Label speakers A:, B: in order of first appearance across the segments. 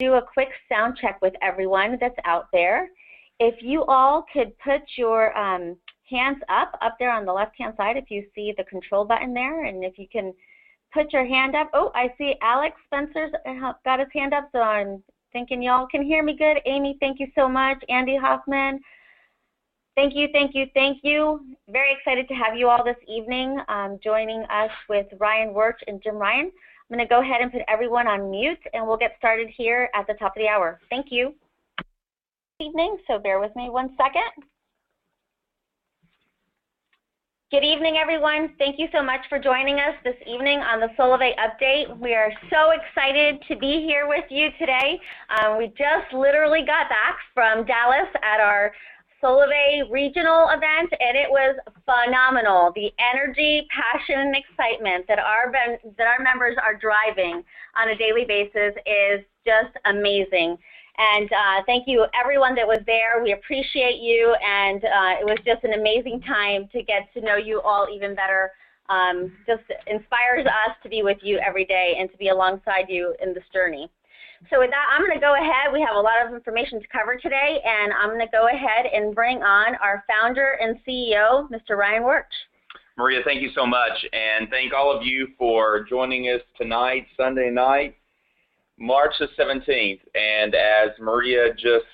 A: do a quick sound check with everyone that's out there. If you all could put your hands up there on the left-hand side if you see the control button there, and if you can put your hand up. Oh, I see Alex Spencer's got his hand up, so I'm thinking y'all can hear me good. Amy, thank you so much. Andy Hoffman, thank you, thank you, thank you. Very excited to have you all this evening joining us with Ryan Wirch and Jim Ryan. I'm going to go ahead and put everyone on mute, and we'll get started here at the top of the hour. Thank you. Evening, so bear with me 1 second. Good evening, everyone. Thank you so much for joining us this evening on the Solavei update. We are so excited to be here with you today. We just literally got back from Dallas at our Solavei regional event, and it was phenomenal. The energy, passion, and excitement that our members are driving on a daily basis is just amazing. And thank you, everyone that was there. We appreciate you, and it was just an amazing time to get to know you all even better. Just inspires us to be with you every day and to be alongside you in this journey. So with that, I'm going to go ahead. We have a lot of information to cover today, and I'm going to go ahead and bring on our founder and CEO, Mr. Ryan Wirch.
B: Maria, thank you so much, and thank all of you for joining us tonight, Sunday night, March the 17th. And as Maria just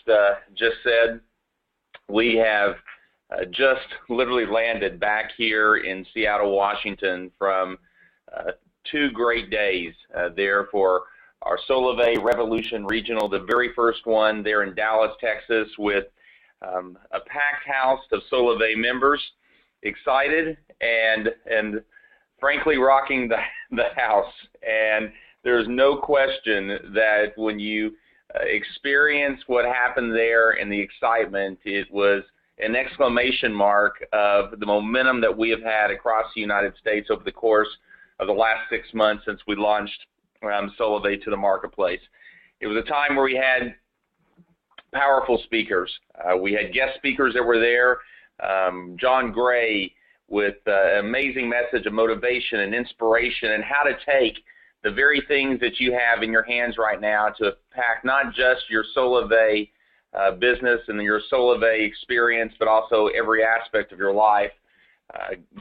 B: said, we have just literally landed back here in Seattle, Washington from 2 great days there for our Solavei Revolution Regional, the very first one there in Dallas, Texas, with a packed house of Solavei members, excited and frankly rocking the house. And there's no question that when you experience what happened there and the excitement, it was an exclamation mark of the momentum that we have had across the United States over the course of the last 6 months since we launched Solavei to the marketplace. It was a time where we had powerful speakers. We had guest speakers that were there. John Gray with an amazing message of motivation and inspiration and how to take the very things that you have in your hands right now to impact not just your Solavei business and your Solavei experience, but also every aspect of your life.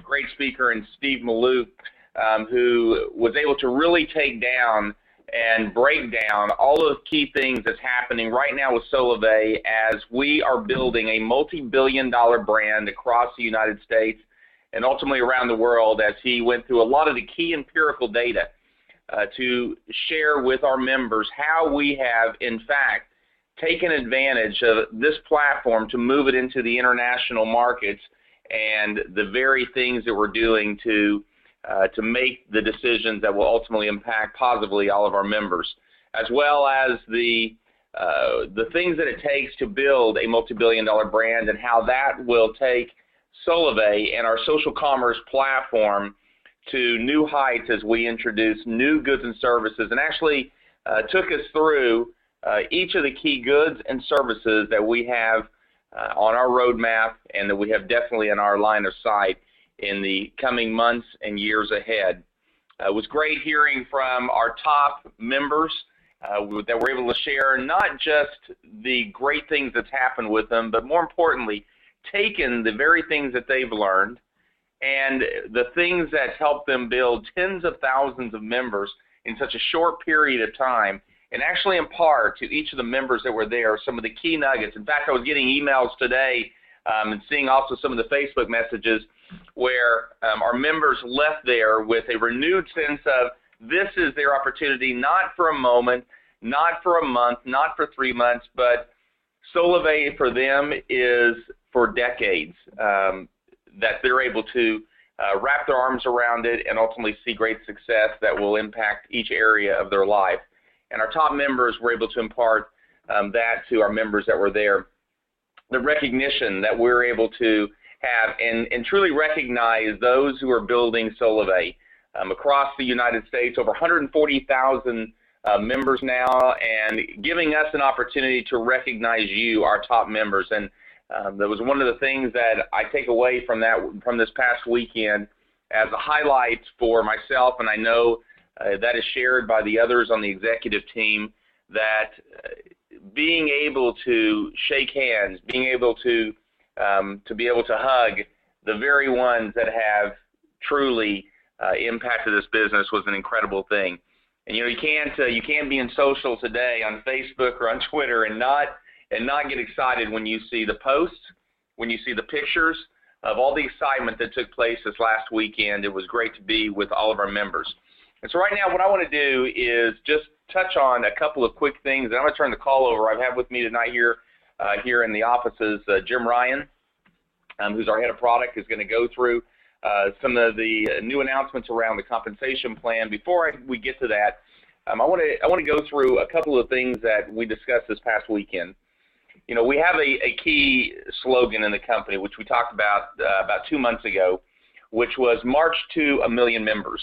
B: Great speaker in Steve Malou, who was able to really take down and break down all of the key things that's happening right now with Solavei as we are building a multi-billion-dollar brand across the United States and ultimately around the world, as he went through a lot of the key empirical data to share with our members how we have, in fact, taken advantage of this platform to move it into the international markets and the very things that we're doing to make the decisions that will ultimately impact positively all of our members, as well as the things that it takes to build a multi-billion-dollar brand and how that will take Solavei and our social commerce platform to new heights as we introduce new goods and services, and actually took us through each of the key goods and services that we have on our roadmap and that we have definitely in our line of sight in the coming months and years ahead. It was great hearing from our top members that were able to share not just the great things that's happened with them, but more importantly, taken the very things that they've learned and the things that helped them build tens of thousands of members in such a short period of time, and actually impart to each of the members that were there some of the key nuggets. In fact, I was getting emails today and seeing also some of the Facebook messages where our members left there with a renewed sense of this is their opportunity, not for a moment, not for a month, not for 3 months, but Solavei for them is for decades, that they're able to wrap their arms around it and ultimately see great success that will impact each area of their life. And our top members were able to impart that to our members that were there. The recognition that we're able to have and truly recognize those who are building Solavei across the United States, over 140,000 members now, and giving us an opportunity to recognize you, our top members. And that was one of the things that I take away from this past weekend as a highlight for myself, and I know that is shared by the others on the executive team, that being able to shake hands, being able to be able to hug the very ones that have truly impacted this business was an incredible thing. And you can't be in social today on Facebook or on Twitter and not get excited when you see the posts, when you see the pictures of all the excitement that took place this last weekend. It was great to be with all of our members. And so right now what I want to do is just touch on a couple of quick things. And I'm going to turn the call over. I have with me tonight here in the offices Jim Ryan, who's our head of product, is going to go through some of the new announcements around the compensation plan. Before we get to that, I want to go through a couple of things that we discussed this past weekend. You know, we have a key slogan in the company, which we talked about 2 months ago, which was March to 1 million members.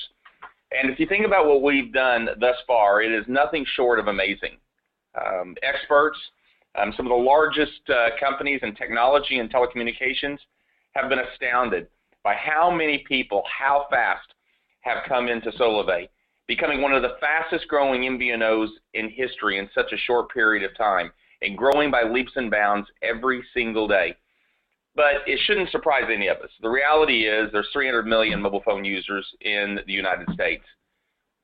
B: And if you think about what we've done thus far, it is nothing short of amazing. Experts, some of the largest companies in technology and telecommunications have been astounded by how many people, how fast have come into Solavei, becoming one of the fastest growing MVNOs in history in such a short period of time, and growing by leaps and bounds every single day. But it shouldn't surprise any of us. The reality is there's 300 million mobile phone users in the United States.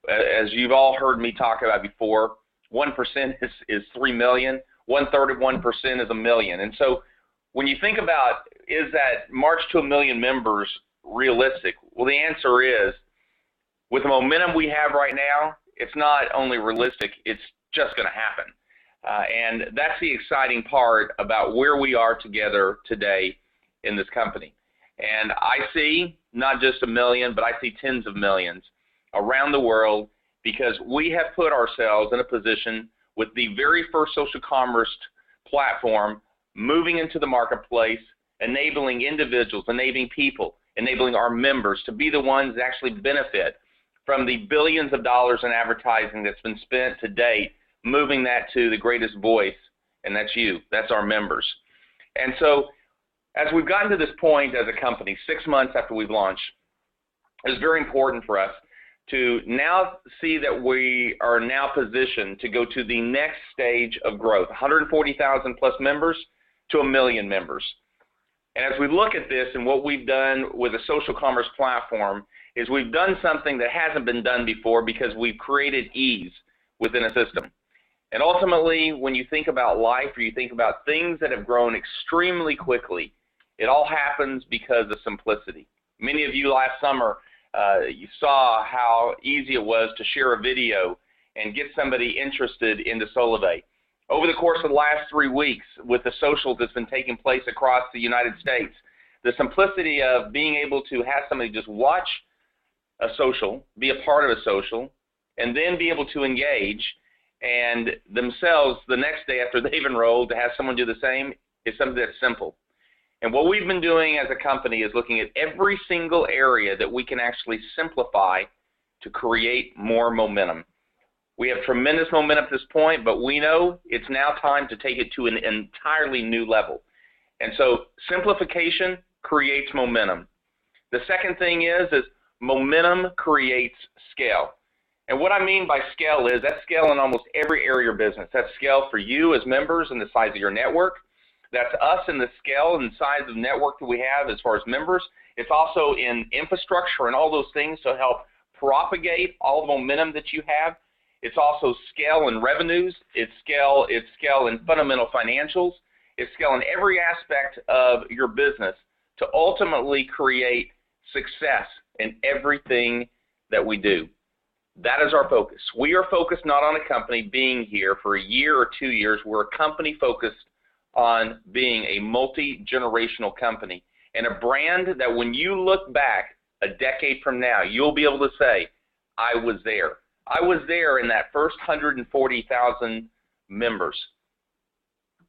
B: As you've all heard me talk about before, 1% is 3 million, 1/3 of 1% is 1 million. And so when you think about, is that March to 1 million members realistic? Well, the answer is, with the momentum we have right now, it's not only realistic, it's just going to happen. And that's the exciting part about where we are together today in this company. And I see not just 1 million, but I see tens of millions around the world, because we have put ourselves in a position with the very first social commerce platform moving into the marketplace, enabling individuals, enabling people, enabling our members to be the ones that actually benefit from the billions of dollars in advertising that's been spent to date, moving that to the greatest voice, and that's you, that's our members. And so as we've gotten to this point as a company, 6 months after we've launched, it's very important for us to now see that we are now positioned to go to the next stage of growth, 140,000 plus members to 1 million members. And as we look at this and what we've done with a social commerce platform is we've done something that hasn't been done before, because we've created ease within a system. And ultimately, when you think about life, or you think about things that have grown extremely quickly, it all happens because of simplicity. Many of you last summer, you saw how easy it was to share a video and get somebody interested into Solavei. Over the course of the last 3 weeks, with the social that's been taking place across the United States, the simplicity of being able to have somebody just watch a social, be a part of a social, and then be able to engage, and themselves the next day after they've enrolled to have someone do the same, is something that's simple. And what we've been doing as a company is looking at every single area that we can actually simplify to create more momentum. We have tremendous momentum at this point, but we know it's now time to take it to an entirely new level. And so simplification creates momentum. The second thing is momentum creates scale. And what I mean by scale is that's scale in almost every area of your business. That's scale for you as members and the size of your network. That's us in the scale and size of the network that we have as far as members. It's also in infrastructure and all those things to help propagate all the momentum that you have. It's also scale in revenues. It's scale in fundamental financials. It's scale in every aspect of your business to ultimately create success in everything that we do. That is our focus. We are focused not on a company being here for a year or 2 years. We're a company focused on being a multi-generational company, and a brand that when you look back a decade from now, you'll be able to say, I was there. I was there in that first 140,000 members.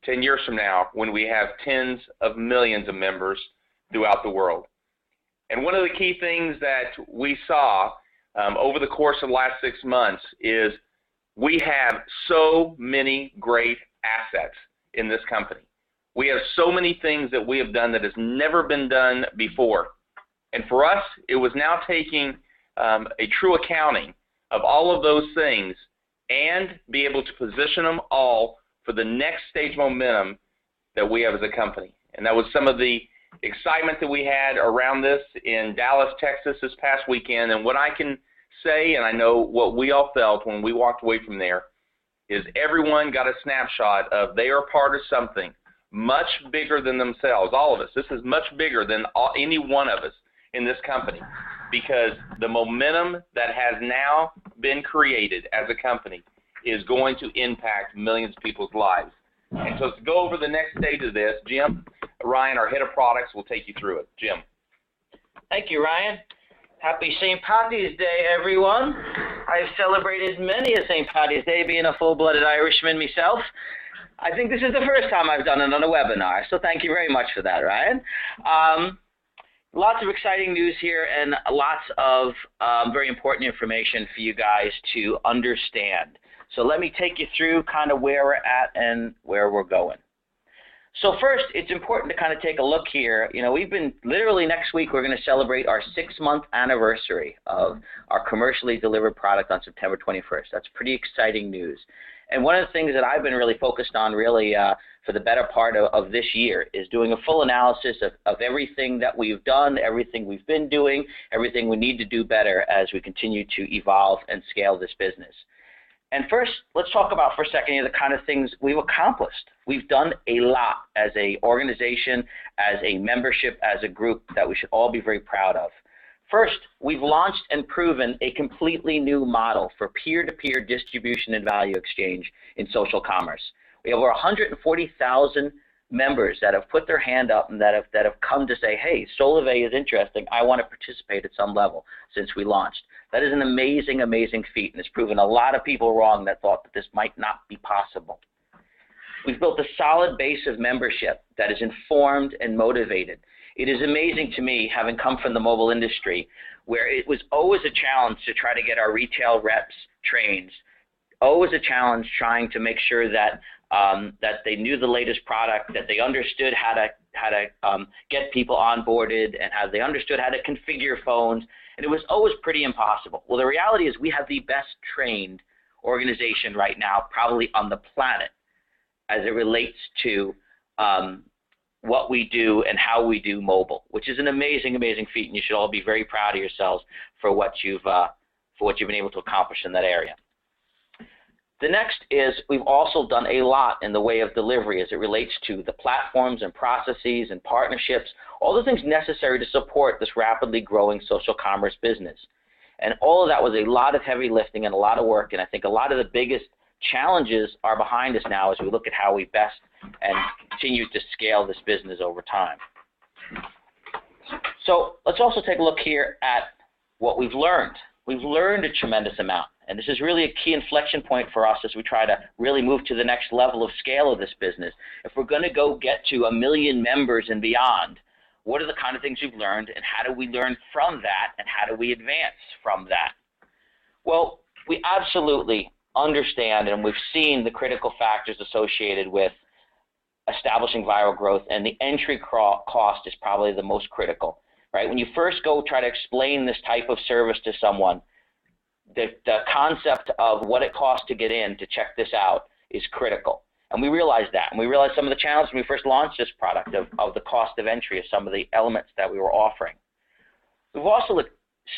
B: 10 years from now, when we have tens of millions of members throughout the world. And one of the key things that we saw over the course of the last 6 months is we have so many great assets in this company. We have so many things that we have done that has never been done before. And for us, it was now taking a true accounting of all of those things and be able to position them all for the next stage momentum that we have as a company. And that was some of the excitement that we had around this in Dallas, Texas this past weekend. And what I can say, and I know what we all felt when we walked away from there, is everyone got a snapshot of they are part of something much bigger than themselves, all of us. This is much bigger than any one of us in this company, because the momentum that has now been created as a company is going to impact millions of people's lives. And so to go over the next stage of this, Jim, Ryan, our head of products, will take you through it. Jim.
C: Thank you, Ryan. Happy St. Patty's Day, everyone. I've celebrated many a St. Patty's Day, being a full-blooded Irishman myself. I think this is the first time I've done it on a webinar, so thank you very much for that, Ryan. Lots of exciting news here and lots of very important information for you guys to understand. So let me take you through kind of where we're at and where we're going. So first, it's important to kind of take a look here. You know, we've been literally next week, we're going to celebrate our 6-month anniversary of our commercially delivered product on September 21st. That's pretty exciting news. And one of the things that I've been really focused on really for the better part of this year is doing a full analysis of everything that we've done, everything we've been doing, everything we need to do better as we continue to evolve and scale this business. And first, let's talk about for a second the kind of things we've accomplished. We've done a lot as an organization, as a membership, as a group that we should all be very proud of. First, we've launched and proven a completely new model for peer-to-peer distribution and value exchange in social commerce. We have over 140,000 members that have put their hand up and that have come to say, hey, Solavei is interesting. I want to participate at some level since we launched. That is an amazing, amazing feat, and it's proven a lot of people wrong that thought that this might not be possible. We've built a solid base of membership that is informed and motivated. It is amazing to me, having come from the mobile industry, where it was always a challenge to try to get our retail reps trained, always a challenge trying to make sure that that they knew the latest product, that they understood how to get people onboarded, and how they understood how to configure phones, and it was always pretty impossible. Well, the reality is we have the best trained organization right now, probably on the planet, as it relates to what we do and how we do mobile, which is an amazing, amazing feat, and you should all be very proud of yourselves for what you've been able to accomplish in that area. The next is we've also done a lot in the way of delivery as it relates to the platforms and processes and partnerships, all the things necessary to support this rapidly growing social commerce business. And all of that was a lot of heavy lifting and a lot of work, and I think a lot of the biggest challenges are behind us now as we look at how we best and continue to scale this business over time. So let's also take a look here at what we've learned. We've learned a tremendous amount, and this is really a key inflection point for us as we try to really move to the next level of scale of this business. If we're going to go get to 1 million members and beyond, what are the kind of things we've learned, and how do we learn from that, and how do we advance from that? Well, we absolutely understand, and we've seen the critical factors associated with establishing viral growth, and the entry cost is probably the most critical, right? When you first go try to explain this type of service to someone, the concept of what it costs to get in to check this out is critical. And we realized that, and we realized some of the challenges when we first launched this product of the cost of entry of some of the elements that we were offering. We've also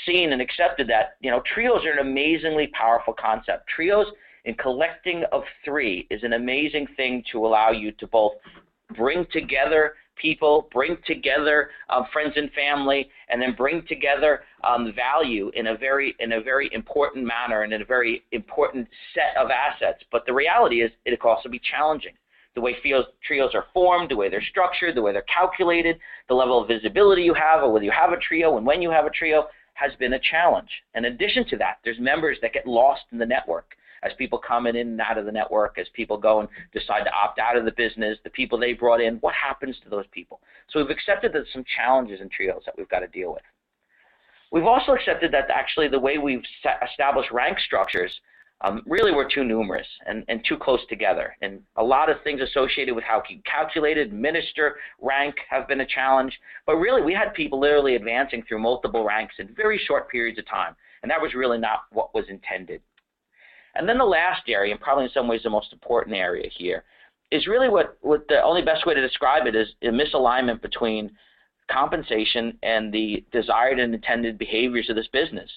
C: seen and accepted that, you know, trios are an amazingly powerful concept. Trios in collecting of 3 is an amazing thing to allow you to both bring together people, bring together friends and family, and then bring together value in a very important manner and in a very important set of assets. But the reality is it can also be challenging. The way trios are formed, the way they're structured, the way they're calculated, the level of visibility you have, or whether you have a trio and when you have a trio, has been a challenge. In addition to that, there's members that get lost in the network as people come in and out of the network, as people go and decide to opt out of the business, the people they brought in, what happens to those people? So we've accepted that there's some challenges in trios that we've got to deal with. We've also accepted that actually the way we've established rank structures really were too numerous and too close together. And a lot of things associated with how you calculate, administer rank have been a challenge. But really, we had people literally advancing through multiple ranks in very short periods of time. And that was really not what was intended. And then the last area, and probably in some ways the most important area here, is really what the only best way to describe it is a misalignment between compensation and the desired and intended behaviors of this business.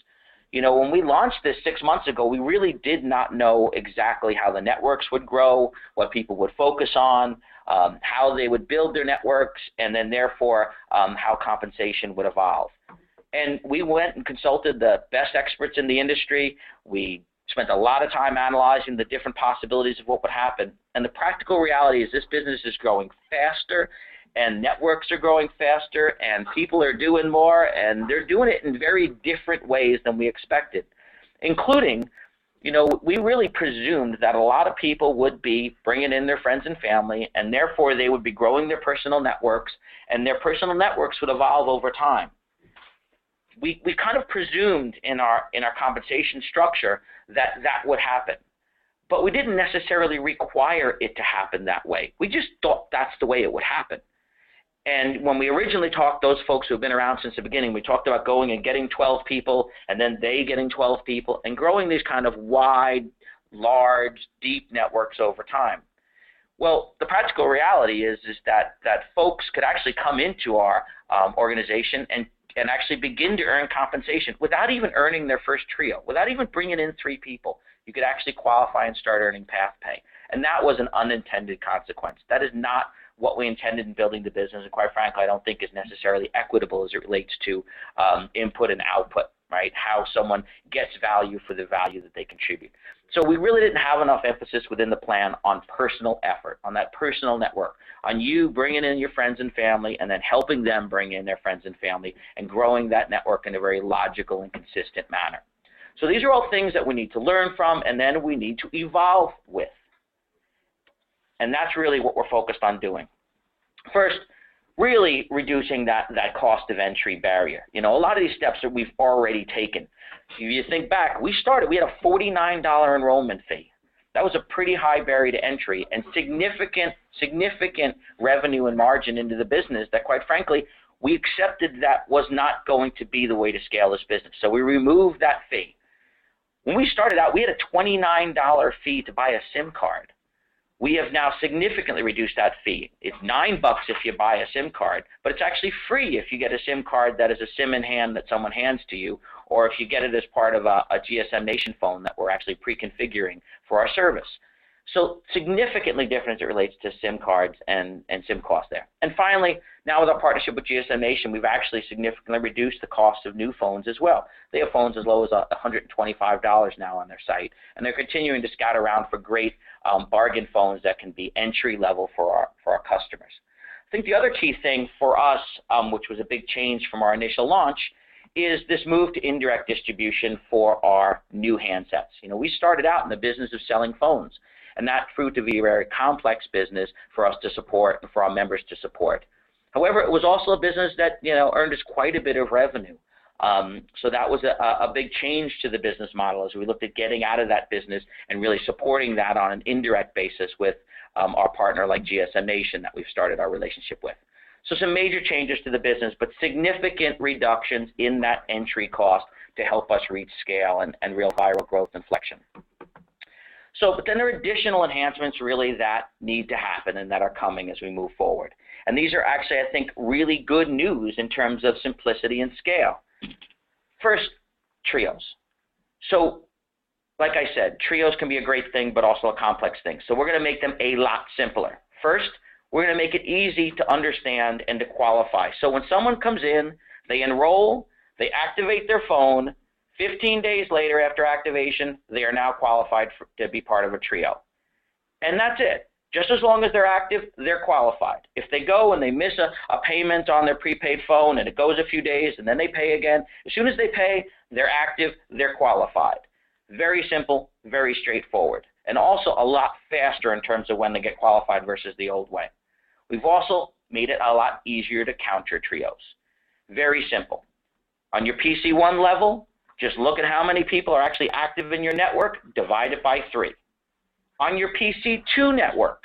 C: You know, when we launched this 6 months ago, we really did not know exactly how the networks would grow, what people would focus on, how they would build their networks, and then therefore how compensation would evolve. And we went and consulted the best experts in the industry. We spent a lot of time analyzing the different possibilities of what would happen. And the practical reality is this business is growing faster, and networks are growing faster, and people are doing more, and they're doing it in very different ways than we expected, including, you know, we really presumed that a lot of people would be bringing in their friends and family, and therefore they would be growing their personal networks, and their personal networks would evolve over time. We kind of presumed in our compensation structure that that would happen, but we didn't necessarily require it to happen that way. We just thought that's the way it would happen. And when we originally talked, those folks who have been around since the beginning, we talked about going and getting 12 people, and then they getting 12 people, and growing these kind of wide, large, deep networks over time. Well, the practical reality is that folks could actually come into our organization and actually begin to earn compensation without even earning their first trio, without even bringing in 3 people. You could actually qualify and start earning path pay. And that was an unintended consequence. That is not what we intended in building the business, and quite frankly, I don't think is necessarily equitable as it relates to input and output, right? How someone gets value for the value that they contribute. So we really didn't have enough emphasis within the plan on personal effort, on that personal network, on you bringing in your friends and family and then helping them bring in their friends and family and growing that network in a very logical and consistent manner. So these are all things that we need to learn from and then we need to evolve with. And that's really what we're focused on doing. First, really reducing that cost of entry barrier. You know, a lot of these steps that we've already taken. If you think back, we had a $49 enrollment fee. That was a pretty high barrier to entry and significant revenue and margin into the business that, quite frankly, we accepted that was not going to be the way to scale this business. So we removed that fee. When we started out, we had a $29 fee to buy a SIM card. We have now significantly reduced that fee. It's $9 if you buy a SIM card, but it's actually free if you get a SIM card that is a SIM in hand that someone hands to you, or if you get it as part of a GSM Nation phone that we're actually pre-configuring for our service. So significantly different as it relates to SIM cards and SIM costs there. And finally, now with our partnership with GSM Nation, we've actually significantly reduced the cost of new phones as well. They have phones as low as $125 now on their site, and they're continuing to scout around for great bargain phones that can be entry level for our customers. I think the other key thing for us, which was a big change from our initial launch, is this move to indirect distribution for our new handsets. You know, we started out in the business of selling phones, and that proved to be a very complex business for us to support and for our members to support. However, it was also a business that, you know, earned us quite a bit of revenue. So that was a big change to the business model as we looked at getting out of that business and really supporting that on an indirect basis with our partner like GSM Nation that we've started our relationship with. So some major changes to the business, but significant reductions in that entry cost to help us reach scale and real viral growth inflection. So, but then there are additional enhancements really that need to happen and that are coming as we move forward. And these are actually, I think, really good news in terms of simplicity and scale. First, trios. So, like I said, trios can be a great thing, but also a complex thing. So we're going to make them a lot simpler. First, we're going to make it easy to understand and to qualify. So when someone comes in, they enroll, they activate their phone, 15 days later after activation, they are now qualified to be part of a trio. And that's it. Just as long as they're active, they're qualified. If they go and they miss a payment on their prepaid phone and it goes a few days and then they pay again, as soon as they pay, they're active, they're qualified. Very simple, very straightforward. And also a lot faster in terms of when they get qualified versus the old way. We've also made it a lot easier to count your trios. Very simple. On your PC1 level, just look at how many people are actually active in your network, divide it by 3. On your PC2 network,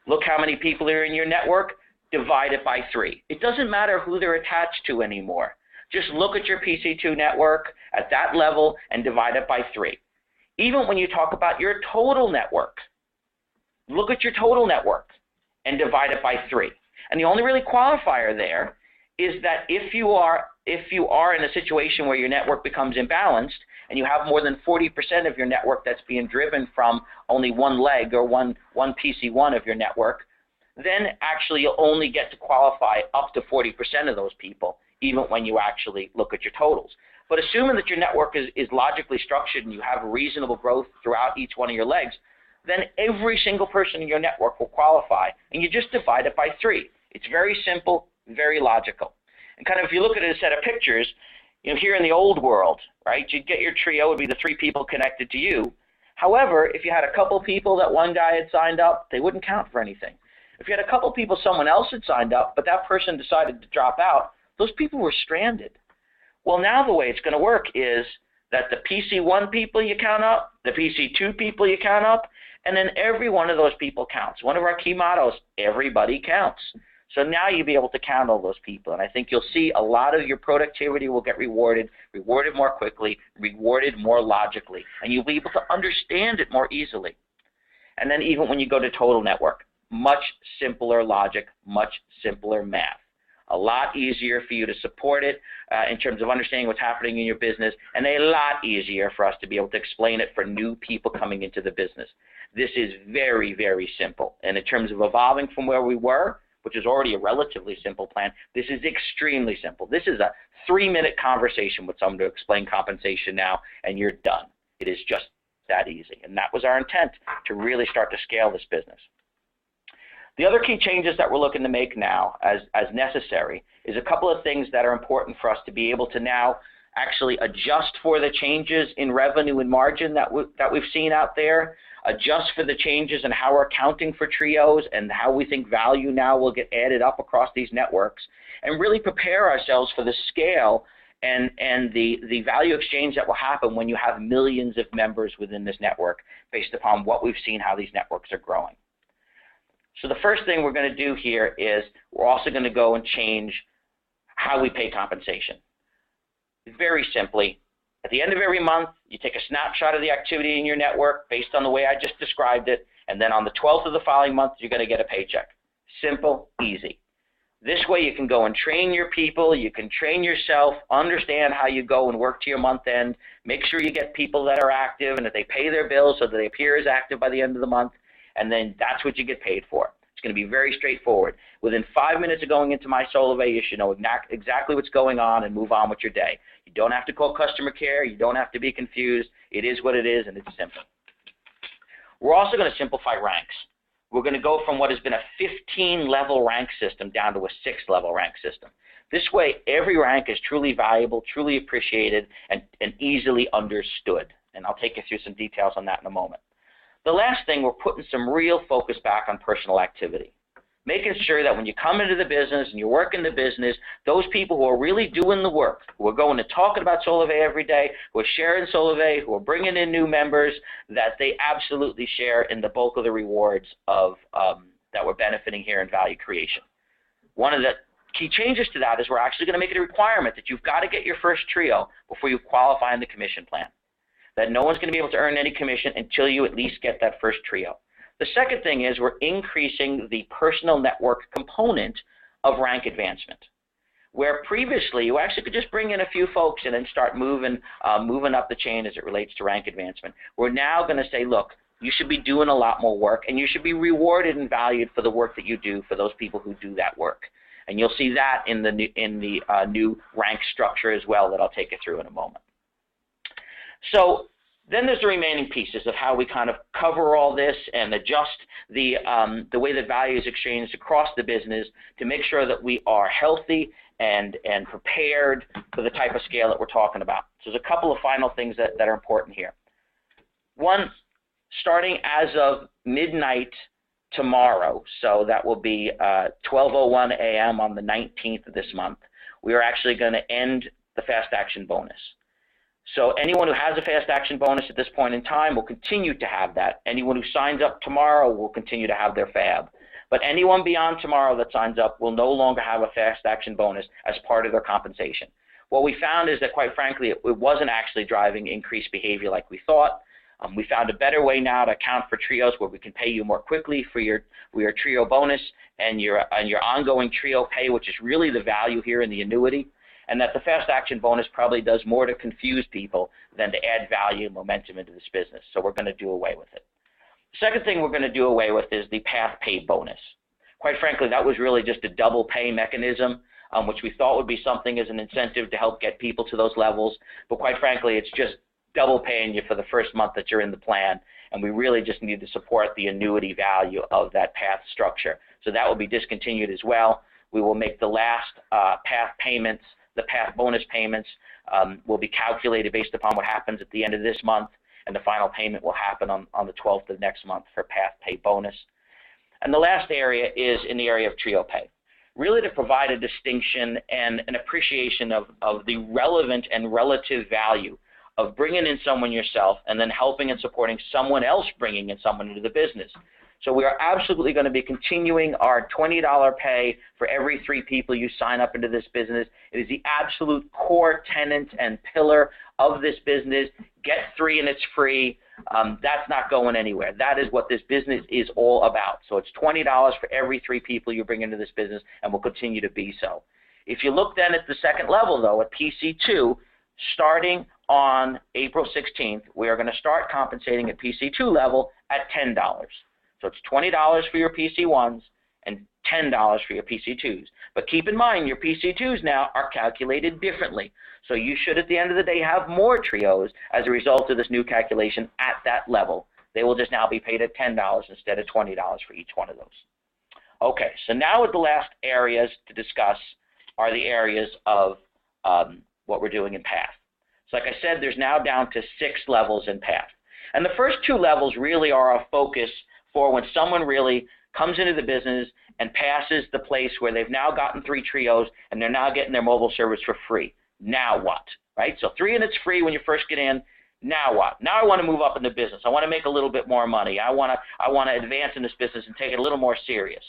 C: look how many people are in your network, divide it by 3. It doesn't matter who they're attached to anymore. Just look at your PC2 network at that level and divide it by 3. Even when you talk about your total network, look at your total network and divide it by 3. And the only really qualifier there is that if you are in a situation where your network becomes imbalanced and you have more than 40% of your network that's being driven from only one leg or one PC1 of your network, then actually you'll only get to qualify up to 40% of those people, even when you actually look at your totals. But assuming that your network is logically structured and you have reasonable growth throughout each one of your legs, then every single person in your network will qualify, and you just divide it by 3. It's very simple, very logical. And kind of if you look at it as a set of pictures, here in the old world, right, you'd get your trio would be the 3 people connected to you. However, if you had a couple people that one guy had signed up, they wouldn't count for anything. If you had a couple people someone else had signed up, but that person decided to drop out, those people were stranded. Well, now the way it's going to work is that the PC1 people you count up, the PC2 people you count up, and then every one of those people counts. One of our key mottos, everybody counts. So now you'll be able to count all those people. And I think you'll see a lot of your productivity will get rewarded more quickly, rewarded more logically. And you'll be able to understand it more easily. And then even when you go to total network, much simpler logic, much simpler math. A lot easier for you to support it in terms of understanding what's happening in your business, and a lot easier for us to be able to explain it for new people coming into the business. This is very, very simple. And in terms of evolving from where we were, which is already a relatively simple plan, this is extremely simple. This is a 3-minute conversation with someone to explain compensation now, and you're done. It is just that easy. And that was our intent, to really start to scale this business. The other key changes that we're looking to make now as necessary is a couple of things that are important for us to be able to now actually adjust for the changes in revenue and margin that we've seen out there, adjust for the changes in how we're accounting for trios and how we think value now will get added up across these networks, and really prepare ourselves for the scale and the value exchange that will happen when you have millions of members within this network based upon what we've seen how these networks are growing. So the first thing we're going to do here is we're also going to go and change how we pay compensation. Very simply, at the end of every month, you take a snapshot of the activity in your network based on the way I just described it, and then on the 12th of the following month, you're going to get a paycheck. Simple, easy. This way you can go and train your people, you can train yourself, understand how you go and work to your month end, make sure you get people that are active and that they pay their bills so that they appear as active by the end of the month, and then that's what you get paid for. It's going to be very straightforward. Within 5 minutes of going into my Solavei, you should know exactly what's going on and move on with your day. You don't have to call customer care. You don't have to be confused. It is what it is, and it's simple. We're also going to simplify ranks. We're going to go from what has been a 15-level rank system down to a 6-level rank system. This way, every rank is truly valuable, truly appreciated, and easily understood. And I'll take you through some details on that in a moment. The last thing, we're putting some real focus back on personal activity, making sure that when you come into the business and you work in the business, those people who are really doing the work, who are going and talking about Solavei every day, who are sharing Solavei, who are bringing in new members, that they absolutely share in the bulk of the rewards of that we're benefiting here in value creation. One of the key changes to that is we're actually going to make it a requirement that you've got to get your first trio before you qualify in the commission plan. That no one's going to be able to earn any commission until you at least get that first trio. The second thing is we're increasing the personal network component of rank advancement, where previously you actually could just bring in a few folks and then start moving up the chain as it relates to rank advancement. We're now going to say, look, you should be doing a lot more work, and you should be rewarded and valued for the work that you do for those people who do that work. And you'll see that in the new rank structure as well that I'll take you through in a moment. So then there's the remaining pieces of how we kind of cover all this and adjust the way that value is exchanged across the business to make sure that we are healthy and prepared for the type of scale that we're talking about. So there's a couple of final things that are important here. One, starting as of midnight tomorrow, so that will be 12:01 a.m. on the 19th of this month, we are actually going to end the fast action bonus. So anyone who has a fast action bonus at this point in time will continue to have that. Anyone who signs up tomorrow will continue to have their FAB. But anyone beyond tomorrow that signs up will no longer have a fast action bonus as part of their compensation. What we found is that, quite frankly, it wasn't actually driving increased behavior like we thought. We found a better way now to account for trios where we can pay you more quickly for your trio bonus and your ongoing trio pay, which is really the value here in the annuity, and that the fast action bonus probably does more to confuse people than to add value and momentum into this business. So we're going to do away with it. The second thing we're going to do away with is the path paid bonus. Quite frankly, that was really just a double pay mechanism, which we thought would be something as an incentive to help get people to those levels. But quite frankly, it's just double paying you for the first month that you're in the plan. And we really just need to support the annuity value of that path structure. So that will be discontinued as well. We will make the last path payments, the path bonus payments, will be calculated based upon what happens at the end of this month. And the final payment will happen on the 12th of next month for path pay bonus. And the last area is in the area of trio pay, really to provide a distinction and an appreciation of the relevant and relative value of bringing in someone yourself and then helping and supporting someone else bringing in someone into the business. So we are absolutely going to be continuing our $20 pay for every 3 people you sign up into this business. It is the absolute core tenet and pillar of this business. Get 3 and it's free. That's not going anywhere. That is what this business is all about. So it's $20 for every 3 people you bring into this business and will continue to be so. If you look then at the second level, though, at PC2, starting on April 16th, we are going to start compensating at PC2 level at $10. So it's $20 for your PC1s and $10 for your PC2s. But keep in mind, your PC2s now are calculated differently. So you should, at the end of the day, have more trios as a result of this new calculation at that level. They will just now be paid at $10 instead of $20 for each one of those. Okay, so now the last areas to discuss are the areas of what we're doing in PATH. So like I said, there's now down to 6 levels in PATH. And the first 2 levels really are a focus for when someone really comes into the business and passes the place where they've now gotten 3 trios and they're now getting their mobile service for free. Now what, right? So 3 and it's free when you first get in. Now what? Now I want to move up in the business. I want to make a little bit more money. I want to advance in this business and take it a little more serious.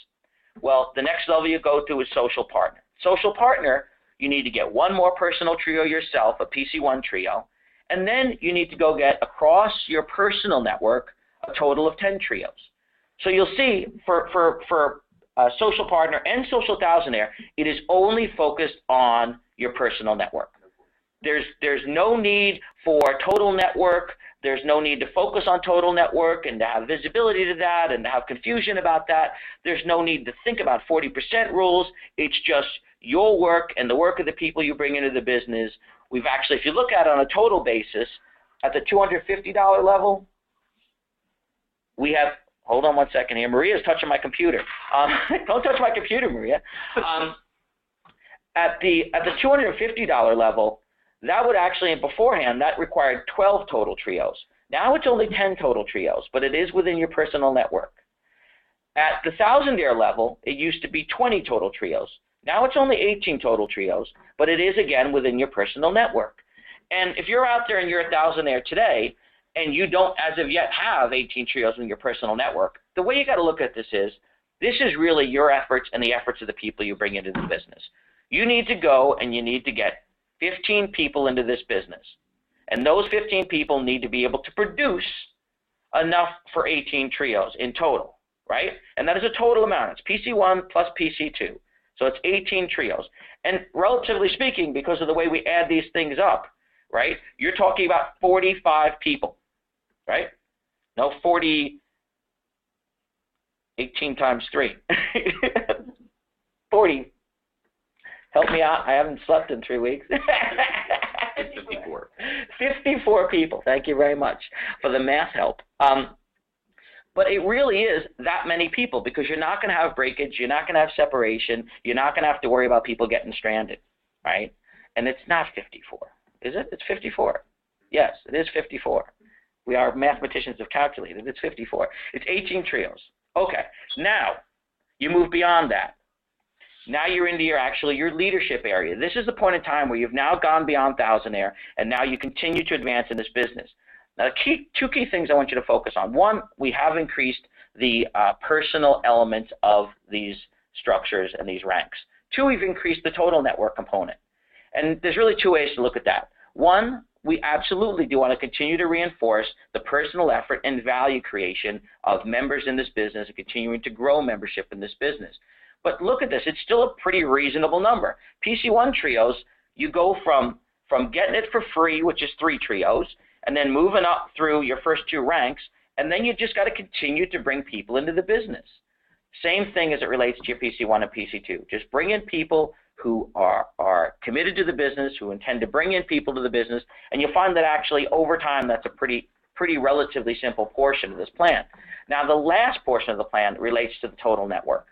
C: Well, the next level you go to is social partner. Social partner, you need to get 1 more personal trio yourself, a PC1 trio, and then you need to go get across your personal network a total of 10 trios. So you'll see for social partner and social thousandaire, it is only focused on your personal network. There's no need for total network. There's no need to focus on total network and to have visibility to that and to have confusion about that. There's no need to think about 40% rules. It's just your work and the work of the people you bring into the business. We've actually, if you look at it on a total basis, at the $250 level, we have, hold on one second here. Maria's touching my computer. Don't touch my computer, Maria. At the $250 level, that would actually, and beforehand, that required 12 total trios. Now it's only 10 total trios, but it is within your personal network. At the thousandaire level, it used to be 20 total trios. Now it's only 18 total trios, but it is, again, within your personal network. And if you're out there and you're a thousandaire today, and you don't, as of yet, have 18 trios in your personal network, the way you got to look at this is really your efforts and the efforts of the people you bring into the business. You need to go and you need to get 15 people into this business. And those 15 people need to be able to produce enough for 18 trios in total, right? And that is a total amount. It's PC1 plus PC2. So it's 18 trios. And relatively speaking, because of the way we add these things up, right, you're talking about 45 people, right? No, 40, 18 times 3. 40. Help me out. I haven't slept in 3 weeks.
B: 54.
C: 54 people. Thank you very much for the math help. But it really is that many people because you're not going to have breakage. You're not going to have separation. You're not going to have to worry about people getting stranded, right? And it's not 54, is it? It's 54. Yes, it is 54. We are mathematicians have calculated. It's 54. It's 18 trios. Okay. Now, you move beyond that. Now you're into your leadership area. This is the point in time where you've now gone beyond thousandaire, and now you continue to advance in this business. Now, two key things I want you to focus on. One, we have increased the personal elements of these structures and these ranks. 2, we've increased the total network component. And there's really 2 ways to look at that. One, we absolutely do want to continue to reinforce the personal effort and value creation of members in this business and continuing to grow membership in this business. But look at this, it's still a pretty reasonable number. PC1 trios, you go from getting it for free, which is 3 trios, and then moving up through your first 2 ranks, and then you just got to continue to bring people into the business. Same thing as it relates to your PC1 and PC2. Just bring in people who are committed to the business, who intend to bring in people to the business, and you'll find that actually over time that's a pretty relatively simple portion of this plan. Now the last portion of the plan relates to the total network.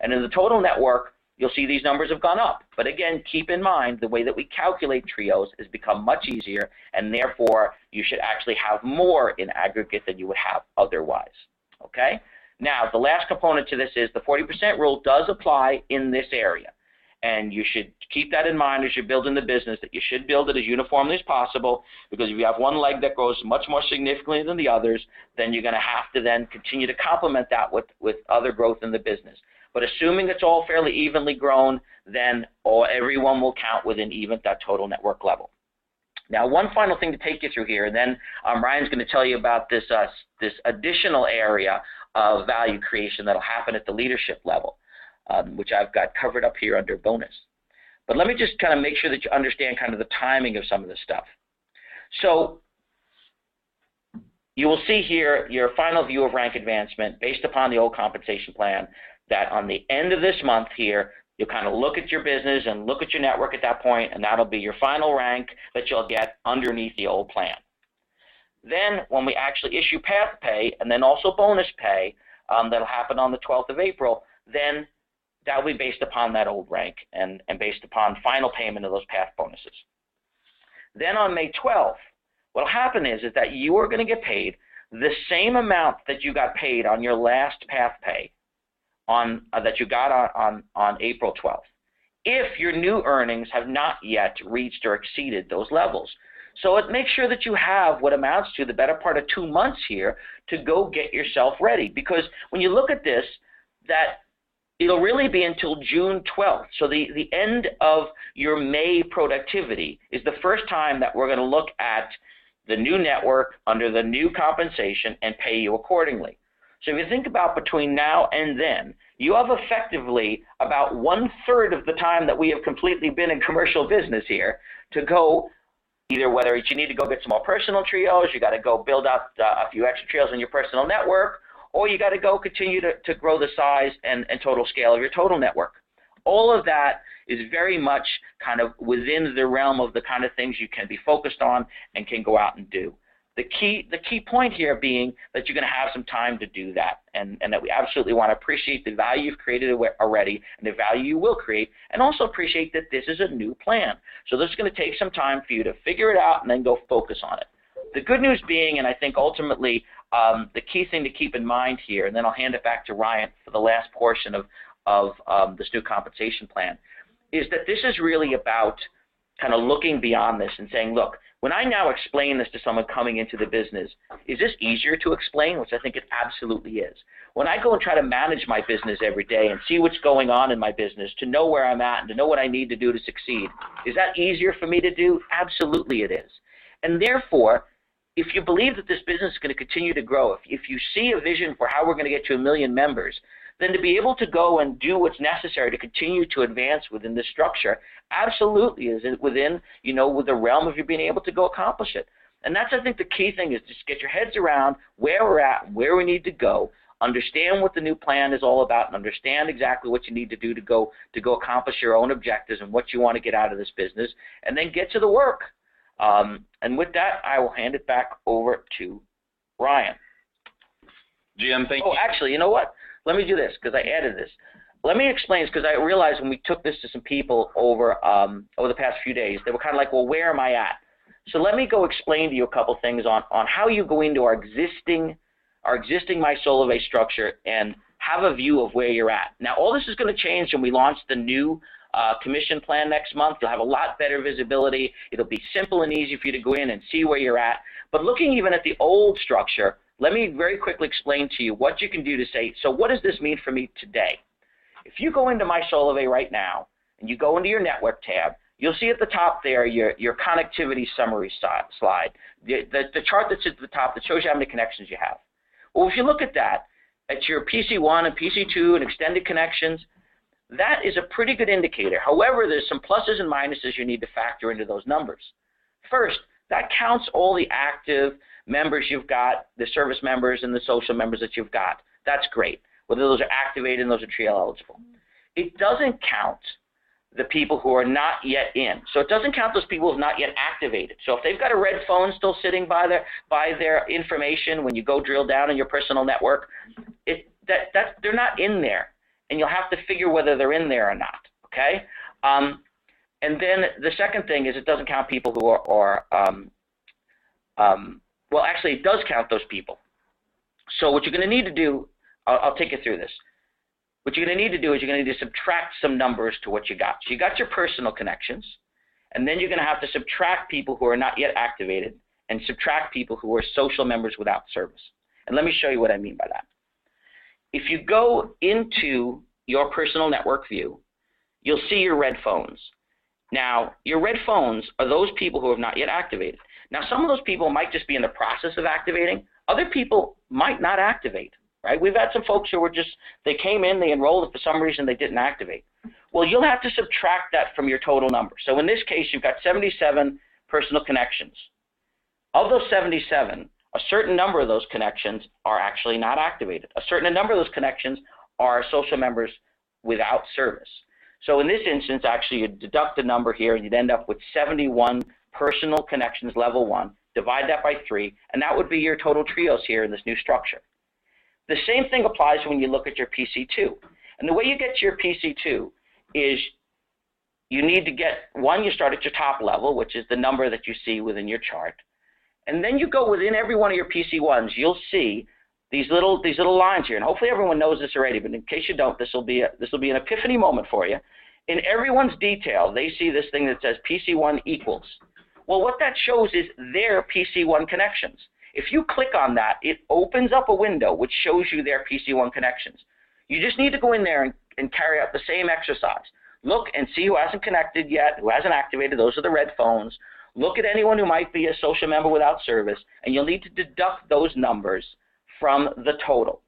C: And in the total network, you'll see these numbers have gone up. But again, keep in mind the way that we calculate trios has become much easier, and therefore you should actually have more in aggregate than you would have otherwise. Okay? Now, the last component to this is the 40% rule does apply in this area. And you should keep that in mind as you're building the business, that you should build it as uniformly as possible, because if you have one leg that grows much more significantly than the others, then you're going to have to then continue to complement that with other growth in the business. But assuming it's all fairly evenly grown, then everyone will count within even that total network level. Now, one final thing to take you through here, and then Ryan's going to tell you about this additional area of value creation that will happen at the leadership level, which I've got covered up here under bonus. But let me just kind of make sure that you understand kind of the timing of some of this stuff. So you will see here your final view of rank advancement based upon the old compensation plan, that on the end of this month here, you'll kind of look at your business and look at your network at that point, and that'll be your final rank that you'll get underneath the old plan. Then when we actually issue path pay and then also bonus pay, that'll happen on the 12th of April, then that will be based upon that old rank and based upon final payment of those path bonuses. Then on May 12th, what will happen is that you are going to get paid the same amount that you got paid on your last path pay that you got on April 12th, if your new earnings have not yet reached or exceeded those levels. So it makes sure that you have what amounts to the better part of 2 months here to go get yourself ready. Because when you look at this, that it'll really be until June 12th. So the end of your May productivity is the first time that we're going to look at the new network under the new compensation and pay you accordingly. So if you think about between now and then, you have effectively about 1/3 of the time that we have completely been in commercial business here to go, either whether you need to go get some more personal trios, you got to go build out a few extra trios in your personal network, or you got to go continue to grow the size and total scale of your total network. All of that is very much kind of within the realm of the kind of things you can be focused on and can go out and do. The key point here being that you're going to have some time to do that, and that we absolutely want to appreciate the value you've created already and the value you will create, and also appreciate that this is a new plan. So this is going to take some time for you to figure it out and then go focus on it. The good news being, and I think ultimately the key thing to keep in mind here, and then I'll hand it back to Ryan for the last portion of this new compensation plan, is that this is really about kind of looking beyond this and saying, look, when I now explain this to someone coming into the business, is this easier to explain? Which I think it absolutely is. When I go and try to manage my business every day and see what's going on in my business, to know where I'm at and to know what I need to do to succeed, is that easier for me to do? Absolutely it is. And therefore, if you believe that this business is going to continue to grow, if you see a vision for how we're going to get to 1 million members, then to be able to go and do what's necessary to continue to advance within this structure absolutely is within, with the realm of you being able to go accomplish it. And that's, I think, the key thing, is just get your heads around where we're at and where we need to go, understand what the new plan is all about, and understand exactly what you need to do to go accomplish your own objectives and what you want to get out of this business, and then get to the work. And with that, I will hand it back over to Ryan.
B: Jim, thank you.
C: Oh, actually, you know what? Let me do this, because I added this. Let me explain this, because I realized when we took this to some people over the past few days, they were kind of like, well, where am I at? So let me go explain to you a couple things on how you go into our existing My Solavei structure and have a view of where you're at. Now, all this is going to change when we launch the new commission plan next month. You'll have a lot better visibility. It'll be simple and easy for you to go in and see where you're at. But looking even at the old structure, let me very quickly explain to you what you can do to say, so what does this mean for me today? If you go into My Solavei right now and you go into your network tab, you'll see at the top there your connectivity summary slide, the chart that sits at the top that shows you how many connections you have. Well, if you look at that, at your PC1 and PC2 and extended connections, that is a pretty good indicator. However, there's some pluses and minuses you need to factor into those numbers. First, that counts all the active members you've got, the service members and the social members that you've got. That's great, whether those are activated and those are TRIO eligible. It doesn't count the people who are not yet in. So it doesn't count those people who have not yet activated. So if they've got a red phone still sitting by their information when you go drill down in your personal network, they're not in there, and you'll have to figure whether they're in there or not, okay? And then the second thing is it doesn't count people who are well, actually, it does count those people. So what you're going to need to do, I'll take you through this. What you're going to need to do is you're going to need to subtract some numbers to what you got. So you got your personal connections, and then you're going to have to subtract people who are not yet activated and subtract people who are social members without service. And let me show you what I mean by that. If you go into your personal network view, you'll see your red phones. Now, your red phones are those people who have not yet activated. Now, some of those people might just be in the process of activating. Other people might not activate, right? We've had some folks who were just, they came in, they enrolled, and for some reason they didn't activate. Well, you'll have to subtract that from your total number. So in this case, you've got 77 personal connections. Of those 77, a certain number of those connections are actually not activated. A certain number of those connections are social members without service. So in this instance, actually, you'd deduct the number here, and you'd end up with 71 personal connections, level 1, divide that by 3, and that would be your total trios here in this new structure. The same thing applies when you look at your PC2. And the way you get to your PC2 is you need to get, one, you start at your top level, which is the number that you see within your chart. And then you go within every one of your PC1s, you'll see these little lines here. And hopefully everyone knows this already, but in case you don't, this will be an epiphany moment for you. In everyone's detail, they see this thing that says PC1 equals. Well, what that shows is their PC1 connections. If you click on that, it opens up a window which shows you their PC1 connections. You just need to go in there and carry out the same exercise. Look and see who hasn't connected yet, who hasn't activated. Those are the red phones. Look at anyone who might be a social member without service, and you'll need to deduct those numbers from the total.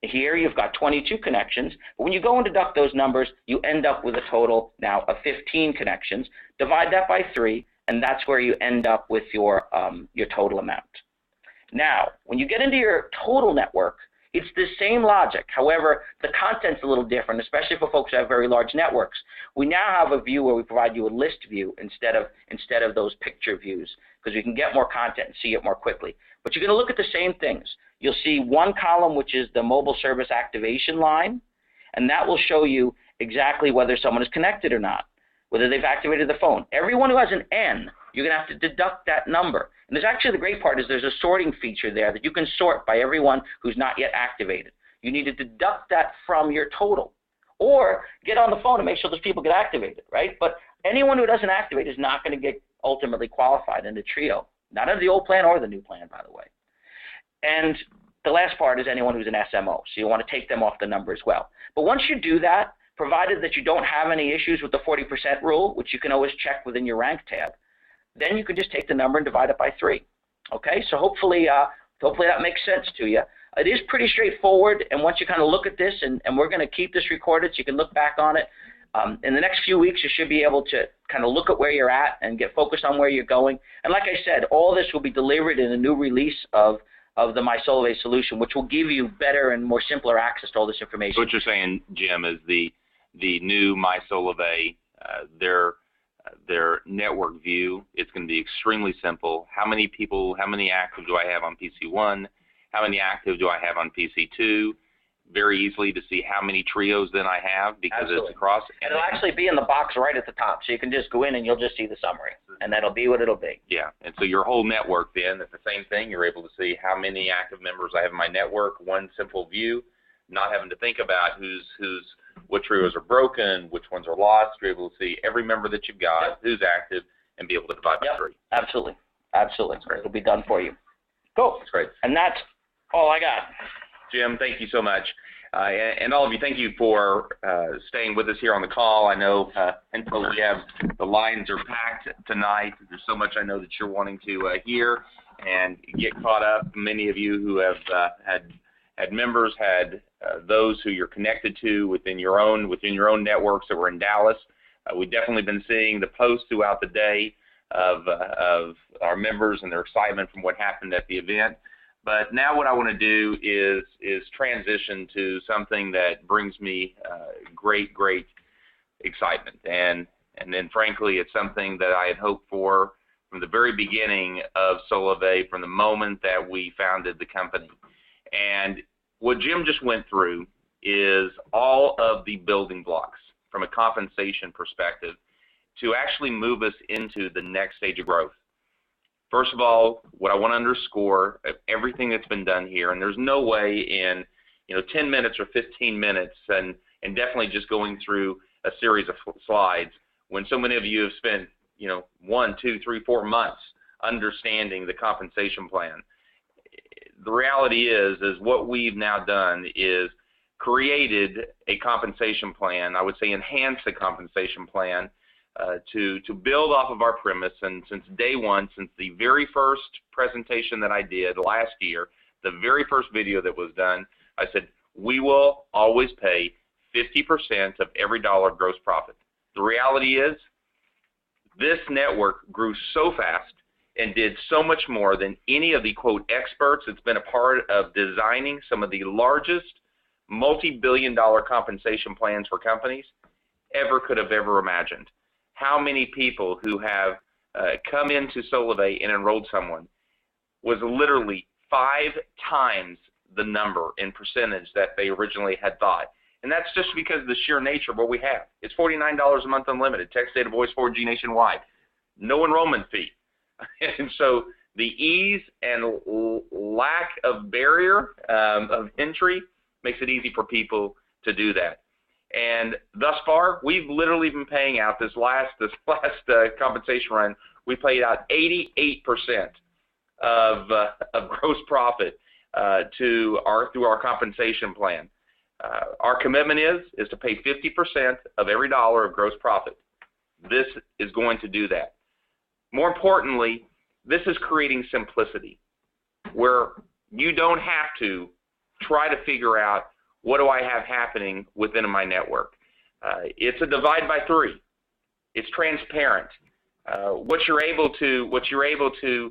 C: Here you've got 22 connections, but when you go and deduct those numbers, you end up with a total now of 15 connections. Divide that by 3, and that's where you end up with your total amount. Now, when you get into your total network, it's the same logic. However, the content's a little different, especially for folks who have very large networks. We now have a view where we provide you a list view instead of those picture views, because we can get more content and see it more quickly. But you're going to look at the same things. You'll see one column, which is the mobile service activation line, and that will show you exactly whether someone is connected or not, whether they've activated the phone. Everyone who has an N, you're going to have to deduct that number. And there's actually, the great part is there's a sorting feature there that you can sort by everyone who's not yet activated. You need to deduct that from your total, or get on the phone and make sure those people get activated, right? But anyone who doesn't activate is not going to get ultimately qualified into TRIO, not under the old plan or the new plan, by the way. And the last part is anyone who's an SMO, so you want to take them off the number as well. But once you do that, provided that you don't have any issues with the 40% rule, which you can always check within your rank tab, then you can just take the number and divide it by 3. Okay, so hopefully that makes sense to you. It is pretty straightforward, and once you kind of look at this, and we're going to keep this recorded so you can look back on it, in the next few weeks you should be able to kind of look at where you're at and get focused on where you're going. And like I said, all this will be delivered in a new release of the My Solavei solution, which will give you better and more simpler access to all this information.
B: So what you're saying, Jim, is the new My Solavei, their network view, it's going to be extremely simple. How many people, how many active do I have on PC1? How many active do I have on PC2? Very easily to see how many trios then I have, because
C: Absolutely.
B: It's across.
C: And it'll actually be in the box right at the top, so you can just go in and you'll just see the summary, and that'll be what it'll be.
B: Yeah, and so your whole network then, it's the same thing. You're able to see how many active members I have in my network, one simple view, not having to think about what trios are broken, which ones are lost. You're able to see every member that you've got,
C: Yep.
B: who's active, and be able to divide by 3.
C: Absolutely. Absolutely.
B: That's great.
C: It'll be done for you. Cool.
B: That's great.
C: And that's all I got.
B: Jim, thank you so much. And all of you, thank you for staying with us here on the call. I know until we have the lines are packed tonight. There's so much I know that you're wanting to hear and get caught up. Many of you who have had members, had those who you're connected to within your own networks that were in Dallas. We've definitely been seeing the posts throughout the day of our members and their excitement from what happened at the event. But now what I want to do is transition to something that brings me great excitement, and then frankly it's something that I had hoped for from the very beginning of Solavei, from the moment that we founded the company. And what Jim just went through is all of the building blocks from a compensation perspective to actually move us into the next stage of growth. First of all, what I want to underscore of everything that's been done here, and there's no way in 10 minutes or 15 minutes and definitely just going through a series of slides when so many of you have spent 1, 2, 3, 4 months understanding the compensation plan. The reality is what we've now done is created a compensation plan, I would say enhanced the compensation plan, to build off of our premise. And since day one, since the very first presentation that I did last year, the very first video that was done, I said, we will always pay 50% of every dollar of gross profit. The reality is this network grew so fast and did so much more than any of the, quote, experts that's been a part of designing some of the largest multi-billion-dollar compensation plans for companies could have ever imagined. How many people who have come into Solavei and enrolled someone was literally 5 times the number in percentage that they originally had thought. And that's just because of the sheer nature of what we have. It's $49 a month unlimited, text, data, voice, 4G nationwide, no enrollment fee. And so the ease and lack of barrier of entry makes it easy for people to do that. And thus far, we've literally been paying out this last compensation run. We paid out 88% of gross profit through our compensation plan. Our commitment is to pay 50% of every dollar of gross profit. This is going to do that. More importantly, this is creating simplicity, where you don't have to try to figure out what do I have happening within my network. It's a divide by 3. It's transparent. What you're able to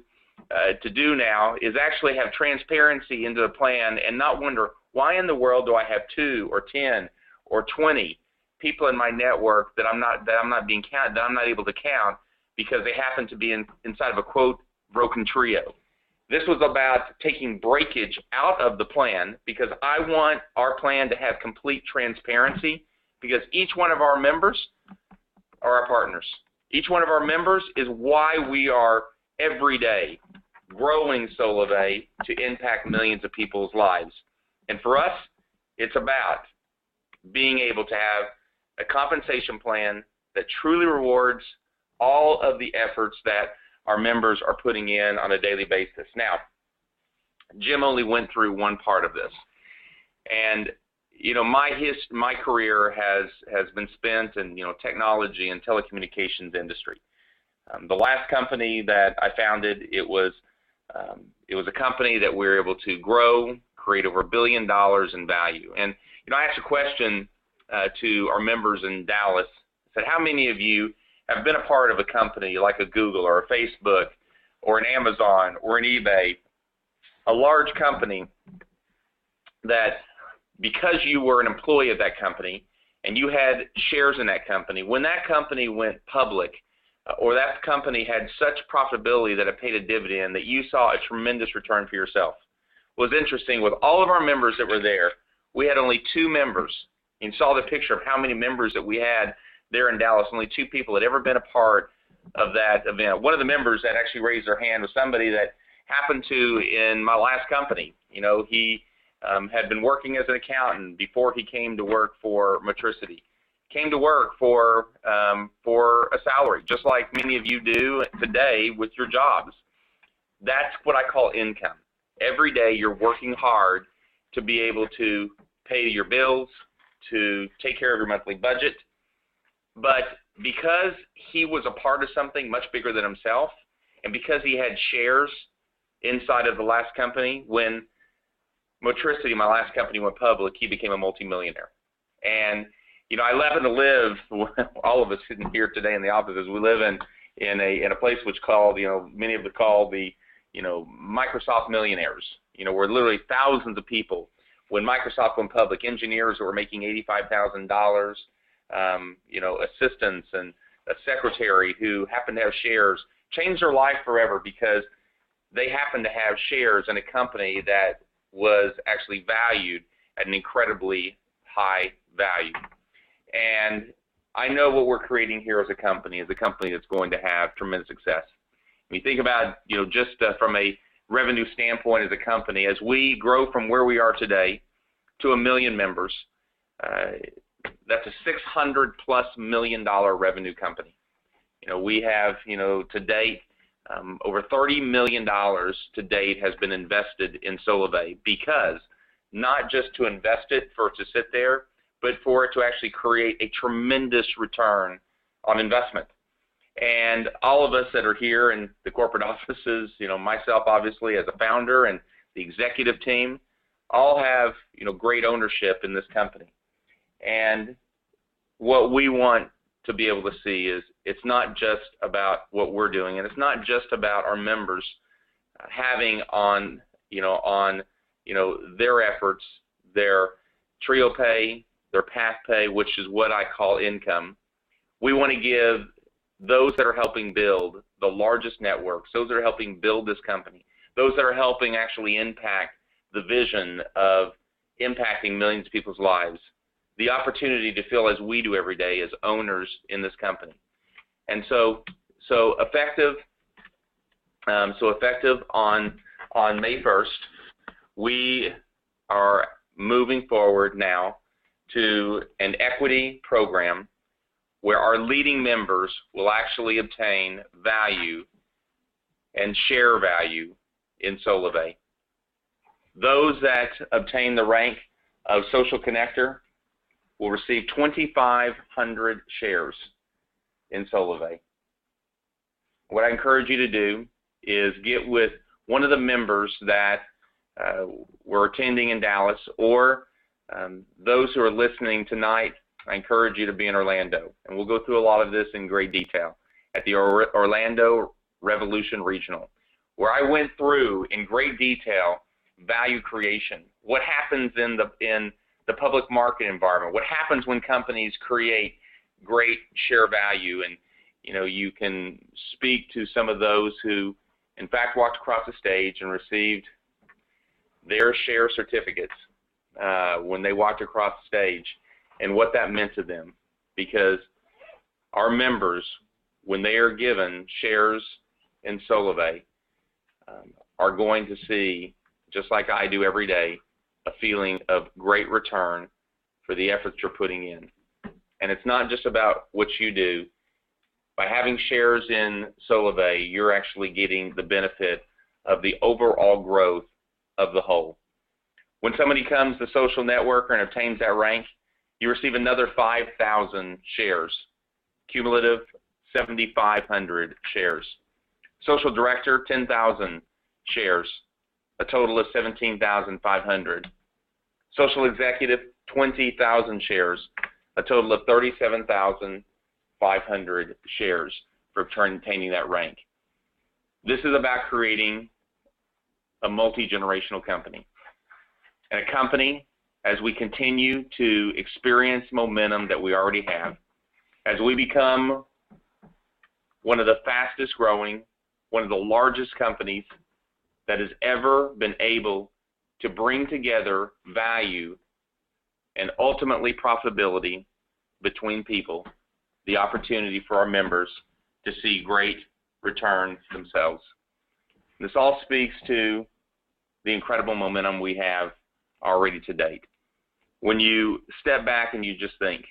B: do now is actually have transparency into the plan and not wonder, why in the world do I have 2 or 10 or 20 people in my network that I'm not able to count because they happen to be inside of a, quote, broken trio. This was about taking breakage out of the plan, because I want our plan to have complete transparency, because each one of our members are our partners. Each one of our members is why we are every day growing Solavei to impact millions of people's lives. And for us, it's about being able to have a compensation plan that truly rewards all of the efforts that our members are putting in on a daily basis. Now, Jim only went through one part of this, and my career has been spent in technology and telecommunications industry. The last company that I founded, it was a company that we were able to grow, create over $1 billion in value. And I asked a question to our members in Dallas. I said, how many of you have been a part of a company like a Google or a Facebook or an Amazon or an eBay, a large company that, because you were an employee of that company and you had shares in that company, when that company went public or that company had such profitability that it paid a dividend, that you saw a tremendous return for yourself? What was interesting, with all of our members that were there, we had only 2 members. You saw the picture of how many members that we had there in Dallas. Only 2 people had ever been a part of that event. One of the members that actually raised their hand was somebody that happened to in my last company. He had been working as an accountant before he came to work for Matricity. Came to work for a salary, just like many of you do today with your jobs. That's what I call income. Every day you're working hard to be able to pay your bills, to take care of your monthly budget. But because he was a part of something much bigger than himself, and because he had shares inside of the last company, when Motricity, my last company, went public, he became a multimillionaire. And I happen to live, all of us sitting here today in the offices, we live in a place which called, many of them call the, Microsoft millionaires. We're literally thousands of people. When Microsoft went public, engineers that were making $85,000, assistants and a secretary who happened to have shares, changed their life forever because they happened to have shares in a company that was actually valued at an incredibly high value. And I know what we're creating here as a company is a company that's going to have tremendous success. When you think about, just from a revenue standpoint as a company, as we grow from where we are today to 1 million members, that's a $600+ million revenue company. We have, to date, over $30 million to date has been invested in Solavei, because not just to invest it for it to sit there, but for it to actually create a tremendous return on investment. And all of us that are here in the corporate offices, myself obviously as a founder and the executive team, all have, great ownership in this company. And what we want to be able to see is it's not just about what we're doing, and it's not just about our members having on their efforts, their trio pay, their path pay, which is what I call income. We want to give those that are helping build the largest networks, those that are helping build this company, those that are helping actually impact the vision of impacting millions of people's lives, the opportunity to feel as we do every day as owners in this company. And so effective on May 1st, we are moving forward now to an equity program where our leading members will actually obtain value and share value in Solavei. Those that obtain the rank of Social Connector will receive 2,500 shares in Solavei. What I encourage you to do is get with one of the members that were attending in Dallas, or those who are listening tonight. I encourage you to be in Orlando, and we'll go through a lot of this in great detail at the Orlando Revolution Regional, where I went through in great detail value creation, what happens in the public market environment, what happens when companies create great share value. And you can speak to some of those who in fact walked across the stage and received their share certificates when they walked across the stage, and what that meant to them. Because our members, when they are given shares in Solavei, are going to see, just like I do every day, a feeling of great return for the efforts you're putting in. And it's not just about what you do. By having shares in Solavei, you're actually getting the benefit of the overall growth of the whole. When somebody comes to Social Networker and obtains that rank, you receive another 5,000 shares, cumulative 7,500 shares. Social Director, 10,000 shares, a total of 17,500. Social Executive, 20,000 shares, a total of 37,500 shares for obtaining that rank. This is about creating a multi-generational company. And a company, as we continue to experience momentum that we already have, as we become one of the fastest growing, one of the largest companies that has ever been able to bring together value and ultimately profitability between people, the opportunity for our members to see great returns themselves. This all speaks to the incredible momentum we have already to date. When you step back and you just think,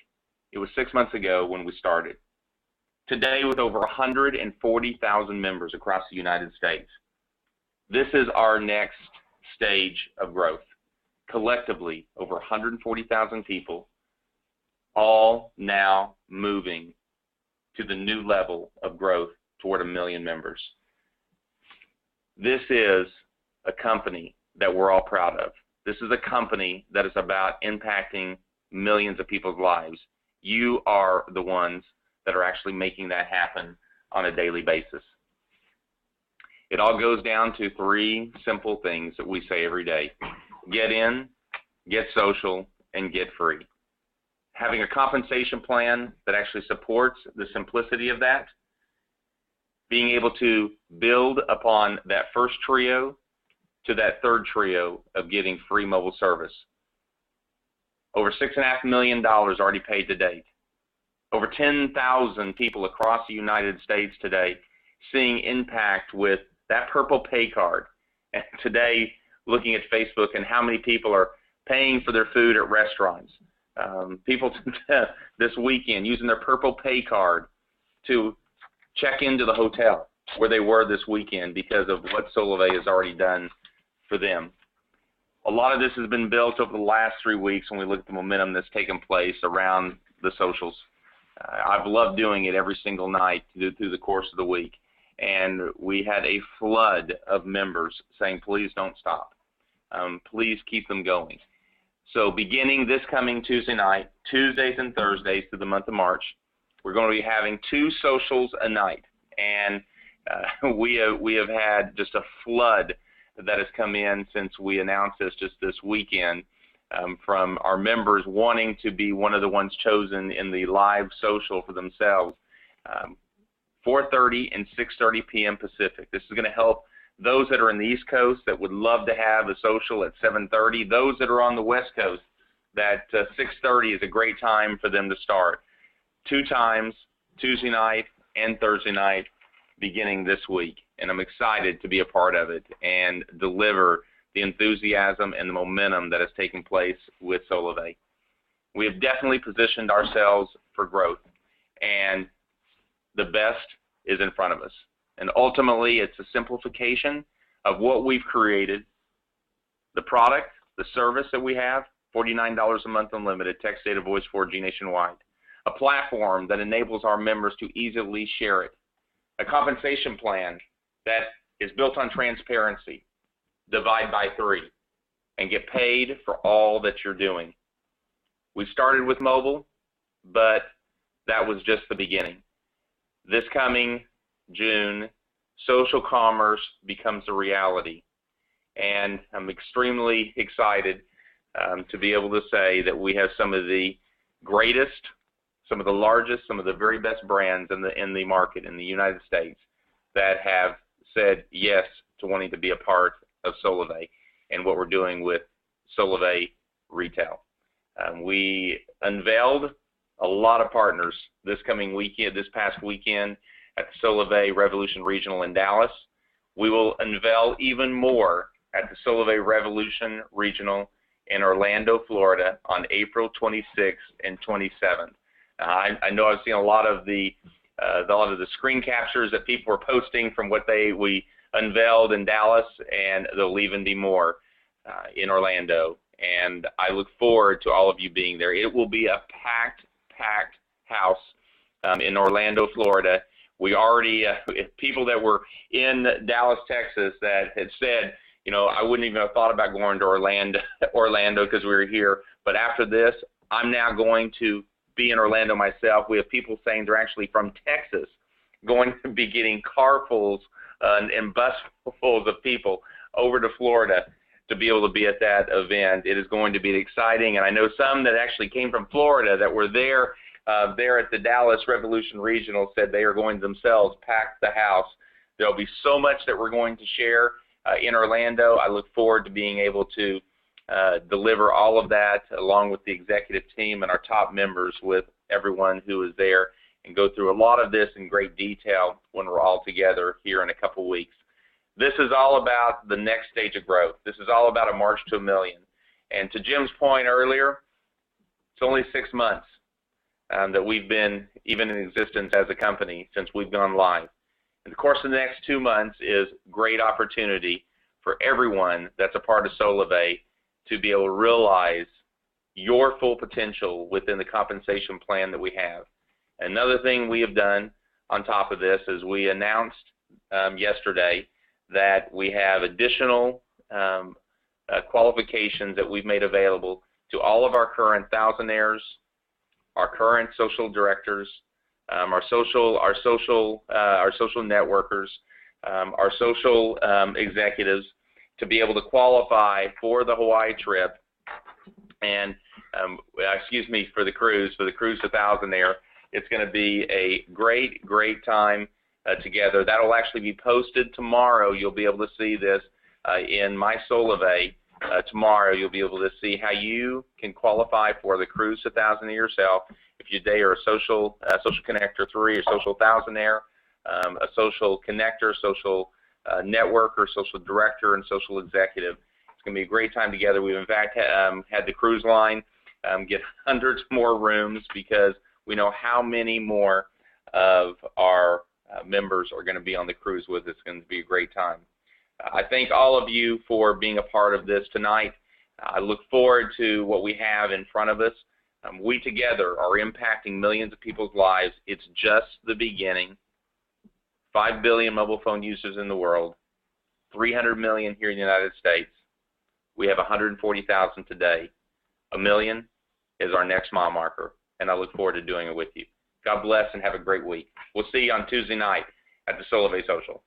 B: it was 6 months ago when we started. Today, with over 140,000 members across the United States, this is our next stage of growth. collectively over 140,000 people, all now moving to the new level of growth toward 1 million members. This is a company that we're all proud of. This is a company that is about impacting millions of people's lives. You are the ones that are actually making that happen on a daily basis. It all goes down to 3 simple things that we say every day. Get in, get social, and get free. Having a compensation plan that actually supports the simplicity of that, being able to build upon that first trio to that third trio of getting free mobile service. Over $6.5 million already paid to date. Over 10,000 people across the United States today seeing impact with that purple pay card. And today, looking at Facebook and how many people are paying for their food at restaurants. People this weekend using their purple pay card to check into the hotel where they were this weekend because of what Solavei has already done for them. A lot of this has been built over the last 3 weeks when we look at the momentum that's taken place around the socials. I've loved doing it every single night through the course of the week. And we had a flood of members saying, please don't stop. Please keep them going. So beginning this coming Tuesday night, Tuesdays and Thursdays through the month of March, we're going to be having 2 socials a night. And we have had just a flood that has come in since we announced this just this weekend from our members wanting to be one of the ones chosen in the live social for themselves. 4:30 and 6:30 p.m. Pacific. This is going to help those that are in the East Coast that would love to have a social at 7:30. Those that are on the West Coast, that 6:30 is a great time for them to start. 2 times, Tuesday night and Thursday night, beginning this week. And I'm excited to be a part of it and deliver the enthusiasm and the momentum that has taken place with Solavei. We have definitely positioned ourselves for growth, and the best is in front of us. And ultimately, it's a simplification of what we've created, the product, the service that we have, $49 a month unlimited, text, data, voice, 4G nationwide, a platform that enables our members to easily share it, a compensation plan that is built on transparency, divide by 3, and get paid for all that you're doing. We started with mobile, but that was just the beginning. This coming June, social commerce becomes a reality, and I'm extremely excited to be able to say that we have some of the greatest, some of the largest, some of the very best brands in the market in the United States that have said yes to wanting to be a part of Solavei and what we're doing with Solavei Retail. We unveiled a lot of partners this past weekend at the Solavei Revolution Regional in Dallas. We will unveil even more at the Solavei Revolution Regional in Orlando, Florida on April 26th and 27th. I know I've seen a lot of the screen captures that people were posting from what we unveiled in Dallas, and there'll even be more in Orlando. And I look forward to all of you being there. It will be a packed house in Orlando, Florida. We already, people that were in Dallas, Texas that had said, you know, I wouldn't even have thought about going to Orlando because we were here. But after this, I'm now going to be in Orlando myself. We have people saying they're actually from Texas going to be getting carfuls and busfuls of people over to Florida to be able to be at that event. It is going to be exciting, and I know some that actually came from Florida that were there at the Dallas Revolution Regional said they are going to themselves pack the house. There'll be so much that we're going to share in Orlando. I look forward to being able to deliver all of that along with the executive team and our top members with everyone who is there and go through a lot of this in great detail when we're all together here in a couple weeks. This is all about the next stage of growth. This is all about a march to 1 million. And to Jim's point earlier, it's only 6 months that we've been even in existence as a company since we've gone live. In the course of the next 2 months is great opportunity for everyone that's a part of Solavei to be able to realize your full potential within the compensation plan that we have. Another thing we have done on top of this is we announced yesterday that we have additional qualifications that we've made available to all of our current thousandaires, our current social directors, our social networkers, our social executives, to be able to qualify for the Hawaii trip and for the cruise to Thousandaire. It's going to be a great time together. That'll actually be posted tomorrow. You'll be able to see this in my Solavei. Tomorrow you'll be able to see how you can qualify for the cruise to Thousandaire yourself. If you are a social connector 3 or social thousandaire, a social connector, social networker, social director, and social executive. It's going to be a great time together. We've in fact had the cruise line get hundreds more rooms because we know how many more of our members are going to be on the cruise with us. It's going to be a great time. I thank all of you for being a part of this tonight. I look forward to what we have in front of us. We together are impacting millions of people's lives. It's just the beginning. 5 billion mobile phone users in the world, 300 million here in the United States. We have 140,000 today. 1 million is our next mile marker, and I look forward to doing it with you. God bless and have a great week. We'll see you on Tuesday night at the Solavei Social.